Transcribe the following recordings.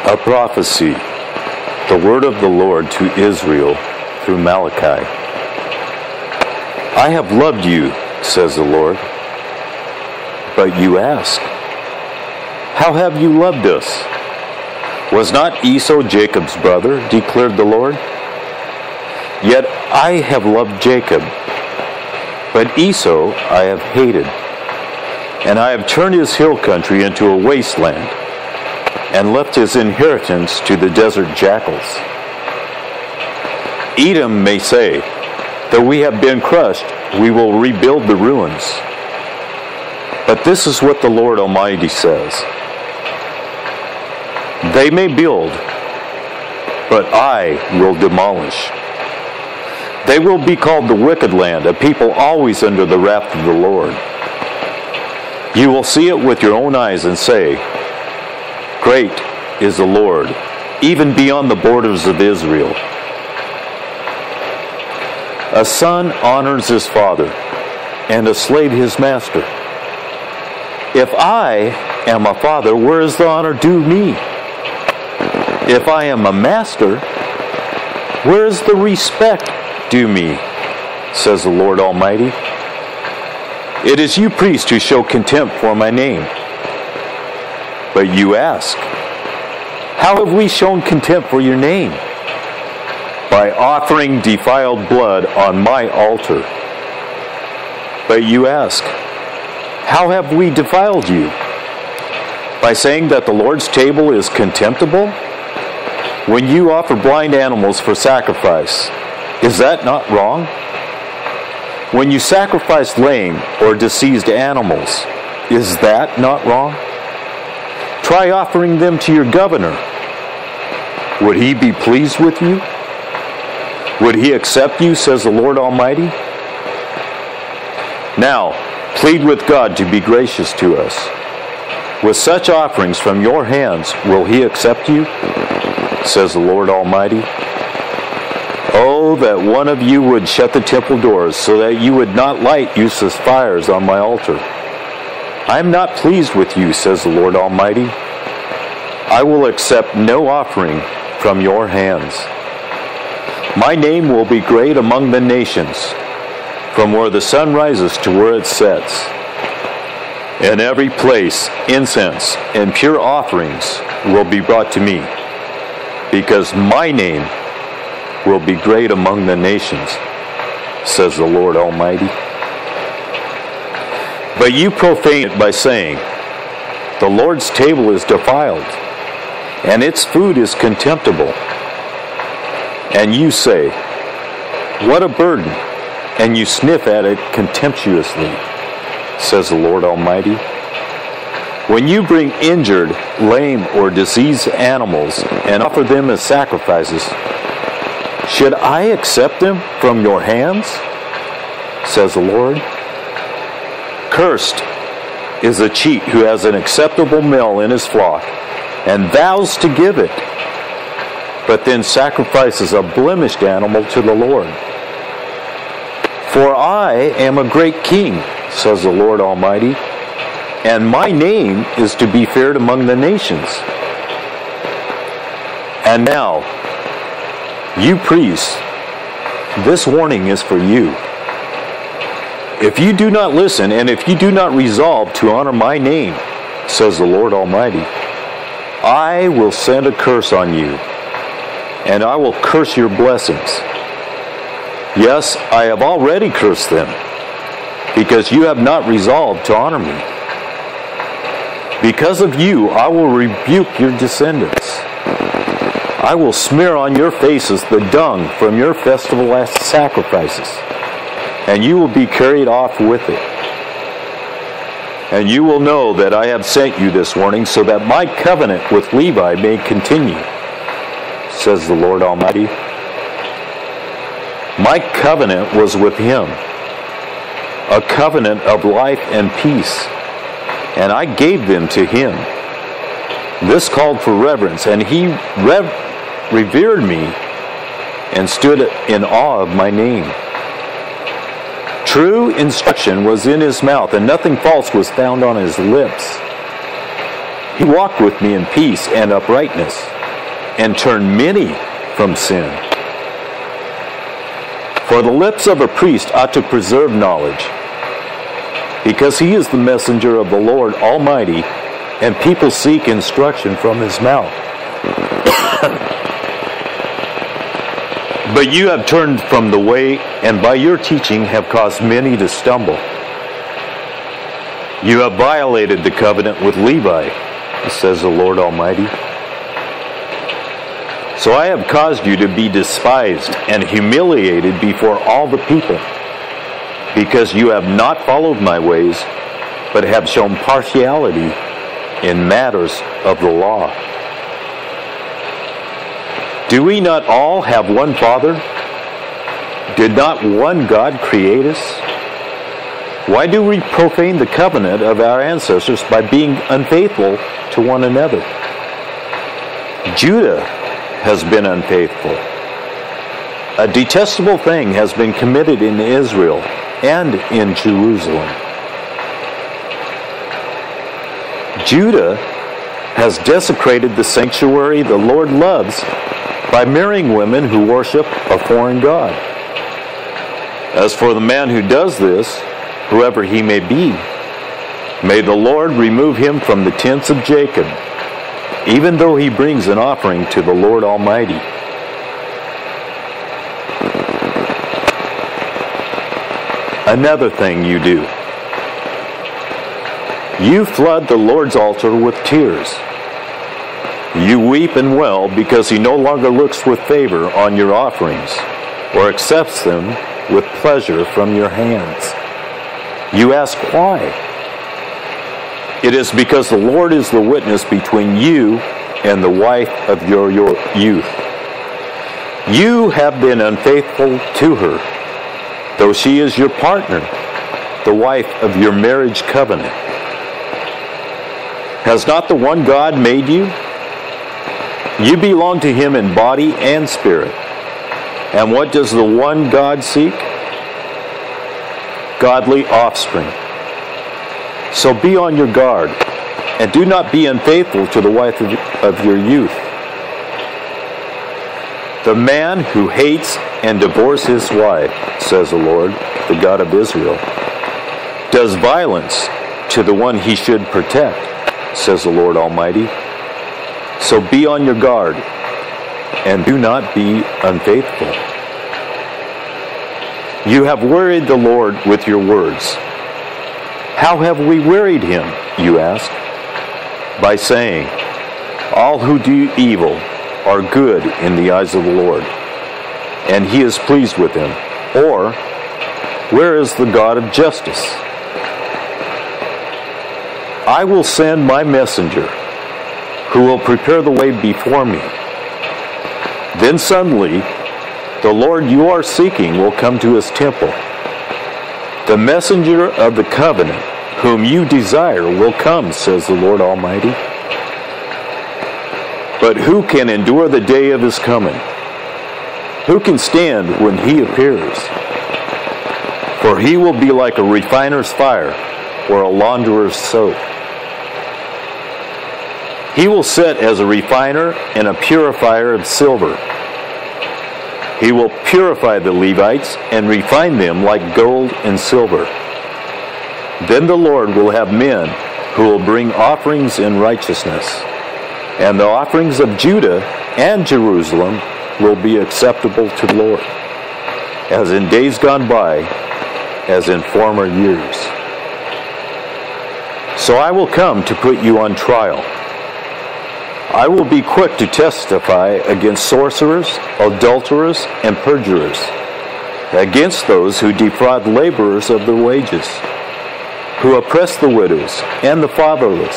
A prophecy, the word of the Lord to Israel through Malachi. I have loved you, says the Lord. But you ask, how have you loved us? Was not Esau Jacob's brother, declared the Lord? Yet I have loved Jacob, but Esau I have hated, and I have turned his hill country into a wasteland, and left his inheritance to the desert jackals. Edom may say, though we have been crushed, we will rebuild the ruins. But this is what the Lord Almighty says. They may build, but I will demolish. They will be called the wicked land, a people always under the wrath of the Lord. You will see it with your own eyes and say, great is the Lord, even beyond the borders of Israel. A son honors his father, and a slave his master. If I am a father, where is the honor due me? If I am a master, where is the respect due me? Says the Lord Almighty. It is you priests who show contempt for my name. But you ask, how have we shown contempt for your name? By offering defiled blood on my altar. But you ask, how have we defiled you? By saying that the Lord's table is contemptible? When you offer blind animals for sacrifice, is that not wrong? When you sacrifice lame or diseased animals, is that not wrong? Try offering them to your governor. Would he be pleased with you? Would he accept you, says the Lord Almighty? Now, plead with God to be gracious to us. With such offerings from your hands, will he accept you, says the Lord Almighty? Oh, that one of you would shut the temple doors so that you would not light useless fires on my altar. I am not pleased with you, says the Lord Almighty. I will accept no offering from your hands. My name will be great among the nations, from where the sun rises to where it sets. In every place, incense and pure offerings will be brought to me, because my name will be great among the nations, says the Lord Almighty. But you profane it by saying, the Lord's table is defiled, and its food is contemptible. And you say, what a burden, and you sniff at it contemptuously, says the Lord Almighty. When you bring injured, lame, or diseased animals and offer them as sacrifices, should I accept them from your hands, says the Lord? Cursed is the cheat who has an acceptable male in his flock and vows to give it, but then sacrifices a blemished animal to the Lord. For I am a great king, says the Lord Almighty, and my name is to be feared among the nations. And now, you priests, this warning is for you. If you do not listen, and if you do not resolve to honor my name, says the Lord Almighty, I will send a curse on you, and I will curse your blessings. Yes, I have already cursed them, because you have not resolved to honor me. Because of you, I will rebuke your descendants. I will smear on your faces the dung from your festival sacrifices, and you will be carried off with it. And you will know that I have sent you this warning so that my covenant with Levi may continue, says the Lord Almighty. My covenant was with him, a covenant of life and peace, and I gave them to him. This called for reverence, and he revered me and stood in awe of my name. True instruction was in his mouth, and nothing false was found on his lips. He walked with me in peace and uprightness, and turned many from sin. For the lips of a priest ought to preserve knowledge, because he is the messenger of the Lord Almighty, and people seek instruction from his mouth. But you have turned from the way, and by your teaching have caused many to stumble. You have violated the covenant with Levi, says the Lord Almighty. So I have caused you to be despised and humiliated before all the people, because you have not followed my ways, but have shown partiality in matters of the law. Do we not all have one Father? Did not one God create us? Why do we profane the covenant of our ancestors by being unfaithful to one another? Judah has been unfaithful. A detestable thing has been committed in Israel and in Jerusalem. Judah has desecrated the sanctuary the Lord loves by marrying women who worship a foreign god. As for the man who does this, whoever he may be, may the Lord remove him from the tents of Jacob, even though he brings an offering to the Lord Almighty. Another thing you do. You flood the Lord's altar with tears. You weep and wail because he no longer looks with favor on your offerings or accepts them with pleasure from your hands. You ask why? It is because the Lord is the witness between you and the wife of your youth. You have been unfaithful to her, though she is your partner, the wife of your marriage covenant. Has not the one God made you? You belong to him in body and spirit. And what does the one God seek? Godly offspring. So be on your guard, and do not be unfaithful to the wife of your youth. The man who hates and divorces his wife, says the Lord, the God of Israel, does violence to the one he should protect, says the Lord Almighty. So be on your guard, and do not be unfaithful. You have worried the Lord with your words. How have we wearied him, you ask? By saying, all who do evil are good in the eyes of the Lord, and he is pleased with them. Or, where is the God of justice? I will send my messenger, who will prepare the way before me. Then suddenly, the Lord you are seeking will come to his temple. The messenger of the covenant, whom you desire, will come, says the Lord Almighty. But who can endure the day of his coming? Who can stand when he appears? For he will be like a refiner's fire or a launderer's soap. He will sit as a refiner and a purifier of silver. He will purify the Levites and refine them like gold and silver. Then the Lord will have men who will bring offerings in righteousness, and the offerings of Judah and Jerusalem will be acceptable to the Lord, as in days gone by, as in former years. So I will come to put you on trial. I will be quick to testify against sorcerers, adulterers, and perjurers, against those who defraud laborers of their wages, who oppress the widows and the fatherless,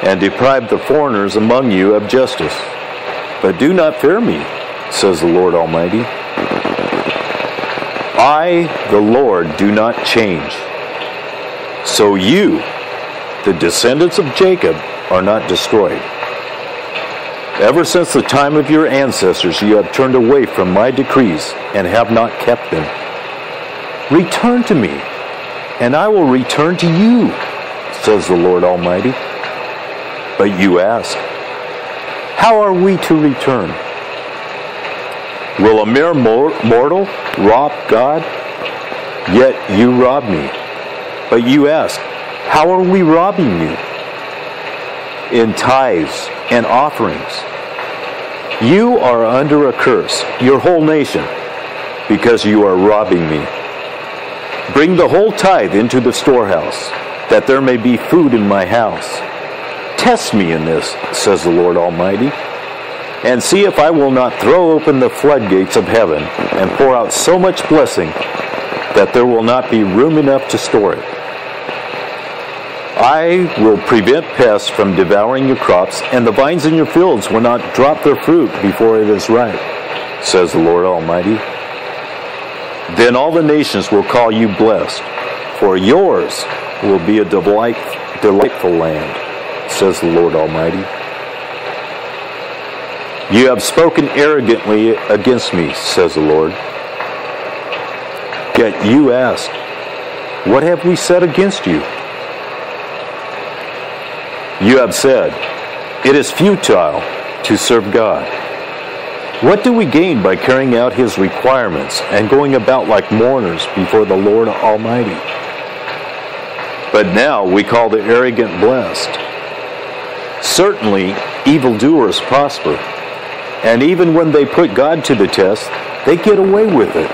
and deprive the foreigners among you of justice. But do not fear me, says the Lord Almighty. I, the Lord, do not change. So you, the descendants of Jacob, are not destroyed. Ever since the time of your ancestors, you have turned away from my decrees and have not kept them. Return to me, and I will return to you, says the Lord Almighty. But you ask, how are we to return? Will a mere mortal rob God? Yet you rob me. But you ask, how are we robbing you? In tithes and offerings. You are under a curse, your whole nation, because you are robbing me. Bring the whole tithe into the storehouse, that there may be food in my house. Test me in this, says the Lord Almighty, and see if I will not throw open the floodgates of heaven and pour out so much blessing that there will not be room enough to store it. I will prevent pests from devouring your crops, and the vines in your fields will not drop their fruit before it is ripe, says the Lord Almighty. Then all the nations will call you blessed, for yours will be a delightful land, says the Lord Almighty. You have spoken arrogantly against me, says the Lord. Yet you ask, what have we said against you? You have said, it is futile to serve God. What do we gain by carrying out his requirements and going about like mourners before the Lord Almighty? But now we call the arrogant blessed. Certainly, evildoers prosper, and even when they put God to the test, they get away with it.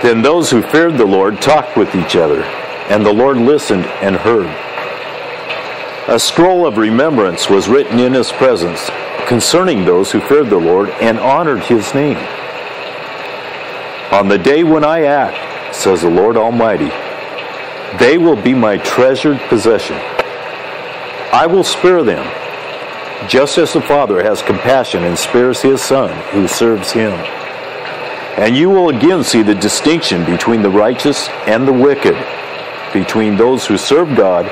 Then those who feared the Lord talked with each other, and the Lord listened and heard. A scroll of remembrance was written in his presence concerning those who feared the Lord and honored his name. On the day when I act, says the Lord Almighty, they will be my treasured possession. I will spare them, just as the Father has compassion and spares his Son who serves him. And you will again see the distinction between the righteous and the wicked, between those who serve God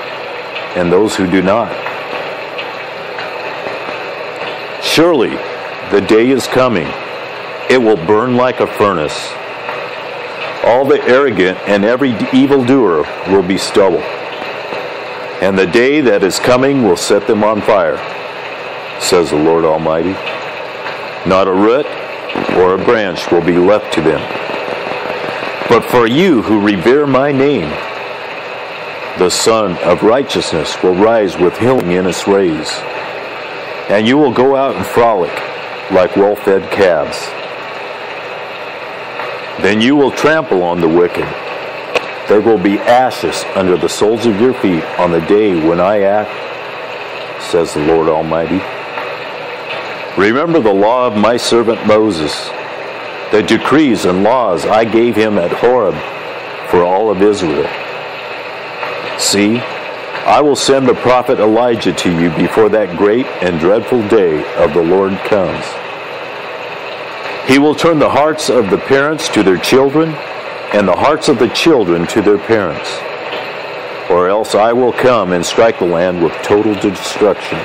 and those who do not. Surely the day is coming. It will burn like a furnace. All the arrogant and every evildoer will be stubble. And the day that is coming will set them on fire, says the Lord Almighty. Not a root or a branch will be left to them. But for you who revere my name, the Sun of Righteousness will rise with healing in its rays, and you will go out and frolic like well-fed calves. Then you will trample on the wicked. There will be ashes under the soles of your feet on the day when I act, says the Lord Almighty. Remember the law of my servant Moses, the decrees and laws I gave him at Horeb for all of Israel. See, I will send the prophet Elijah to you before that great and dreadful day of the Lord comes. He will turn the hearts of the parents to their children, and the hearts of the children to their parents. Or else I will come and strike the land with total destruction.